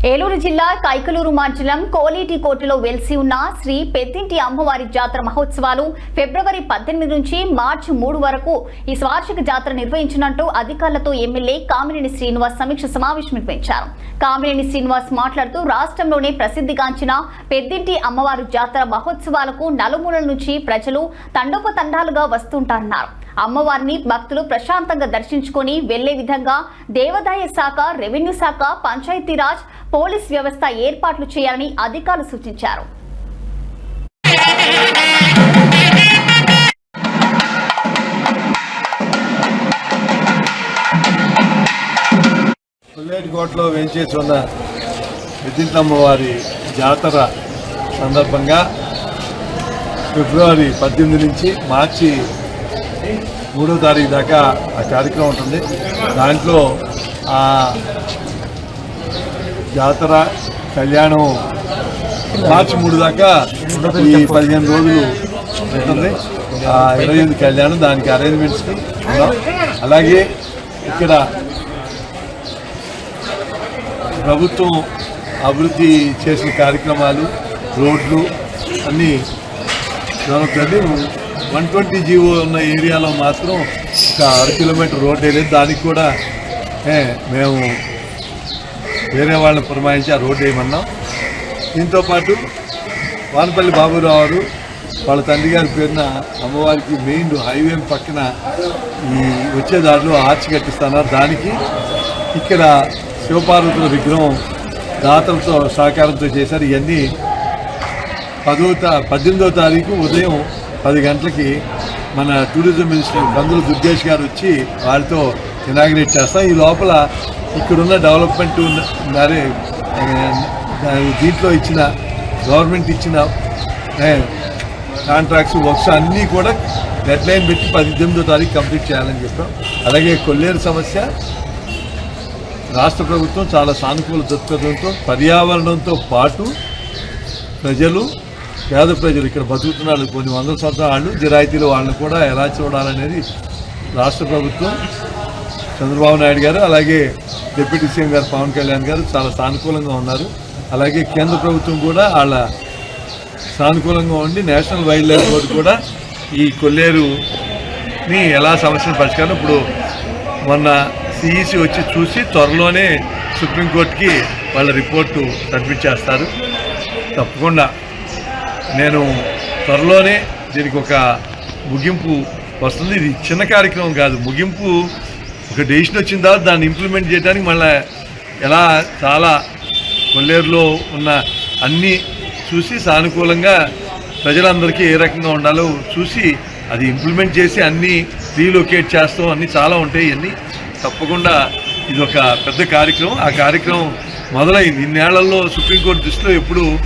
ఏలూరు జిల్లా కైకలూరు మండలం కోలేటి కోటలో వెలిసి ఉన్న శ్రీ పెద్దింటి అమ్మవారి జాతర మహోత్సవాలు ఫిబ్రవరి 18 నుంచి మార్చి 3 వరకు ఈ వార్షిక జాతర నిర్వహించినట్టు అధికారులతో ఎమ్మెల్యే కామినేని శ్రీనివాస్ సమీక్ష సమావేశం నిర్వహించారు. కామినేని శ్రీనివాస్ మాట్లాడుతూ రాష్ట్రంలోనే ప్రసిద్ధిగాంచిన పెద్దింటి అమ్మవారి జాతర మహోత్సవాలకు నలుమూలల నుంచి ప్రజలు తండోపతండాలుగా వస్తుంటారన్నారు. అమ్మవారిని భక్తులు ప్రశాంతంగా దర్శించుకొని వెళ్లే విధంగా దేవాదాయ శాఖ, రెవెన్యూ శాఖ, పంచాయతీరాజ్, పోలీస్ వ్యవస్థ ఏర్పాట్లు చేయాలని అధికారులు సూచించారు. కొల్లేటికోటలో వేంచేసి ఉన్న పెద్దింటి అమ్మవారి జాతర సందర్భంగా ఫిబ్రవరి 18 నుంచి మార్చి 3వ తారీఖు దాకా ఆ కార్యక్రమం ఉంటుంది. దాంట్లో ఆ జాతర కళ్యాణం మార్చి 3 దాకా ఈ 15 రోజులు ఉంటుంది. 25 కళ్యాణం, దానికి అరేంజ్మెంట్స్కి ఉన్నాం. అలాగే ఇక్కడ ప్రభుత్వం అభివృద్ధి చేసిన కార్యక్రమాలు, రోడ్లు అన్నీ జరుగుతుంది. 120 జీవో ఉన్న ఏరియాలో మాత్రం ఒక 6 కిలోమీటర్ రోడ్ వేయలేదు. దానికి కూడా మేము వేరే వాళ్ళని పురమాయించి ఆ రోడ్డు వేయమన్నాం. దీంతోపాటు వానపల్లి బాబురావు గారు వాళ్ళ తండ్రి గారి పేరున అమ్మవారికి మెయిన్ హైవే పక్కన ఈ వచ్చే దారిలో ఆర్చి కట్టిస్తున్నారు. దానికి ఇక్కడ శివపార్వతుల విగ్రహం దాతలతో సహకారంతో చేశారు. ఇవన్నీ 18వ తారీఖు ఉదయం 10 గంటలకి మన టూరిజం మినిస్టర్ కందుల దుర్గేష్ గారు వచ్చి వాళ్ళతో ఇనాగ్రేట్ చేస్తాం. ఈ లోపల ఇక్కడున్న డెవలప్మెంట్ దీంట్లో ఇచ్చిన గవర్నమెంట్ ఇచ్చిన కాంట్రాక్ట్స్, వర్క్స్ అన్నీ కూడా డెడ్ లైన్ పెట్టి 18వ తారీఖు కంప్లీట్ చేయాలని చెప్పాం. అలాగే కొల్లేరు సమస్య రాష్ట్ర ప్రభుత్వం చాలా సానుకూల దృక్పథంతో పర్యావరణంతో పాటు ప్రజలు, పేద ప్రజలు ఇక్కడ బతుకుతున్నారు కొన్ని వందల సంవత్సరాలు జిరాయితీలు వాళ్ళని కూడా ఎలా చూడాలనేది రాష్ట్ర ప్రభుత్వం చంద్రబాబు నాయుడు గారు, అలాగే డిప్యూటీ సీఎం గారు పవన్ కళ్యాణ్ గారు చాలా సానుకూలంగా ఉన్నారు. అలాగే కేంద్ర ప్రభుత్వం కూడా వాళ్ళ సానుకూలంగా ఉండి నేషనల్ వైల్డ్ లైఫ్ బోర్డు కూడా ఈ కొల్లేరుని ఎలా సమస్యను పరిష్కారం ఇప్పుడు మొన్న సిఈసి వచ్చి చూసి త్వరలోనే సుప్రీంకోర్టుకి వాళ్ళ రిపోర్టు సబ్మిట్ చేస్తారు. తప్పకుండా నేను త్వరలోనే దీనికి ఒక ముగింపు వస్తుంది. ఇది చిన్న కార్యక్రమం కాదు, ముగింపు ఒక డెసిషన్ వచ్చిన తర్వాత దాన్ని ఇంప్లిమెంట్ చేయడానికి మళ్ళీ ఎలా చాలా కొల్లేరులో ఉన్న అన్నీ చూసి సానుకూలంగా ప్రజలందరికీ ఏ రకంగా ఉండాలో చూసి అది ఇంప్లిమెంట్ చేసి అన్నీ రీలొకేట్ చేస్తాం, అన్నీ చాలా ఉంటాయి. ఇవన్నీ తప్పకుండా ఇది ఒక పెద్ద కార్యక్రమం. ఆ కార్యక్రమం మొదలైంది. ఇన్నేళ్లలో సుప్రీంకోర్టు దృష్టిలో ఎప్పుడు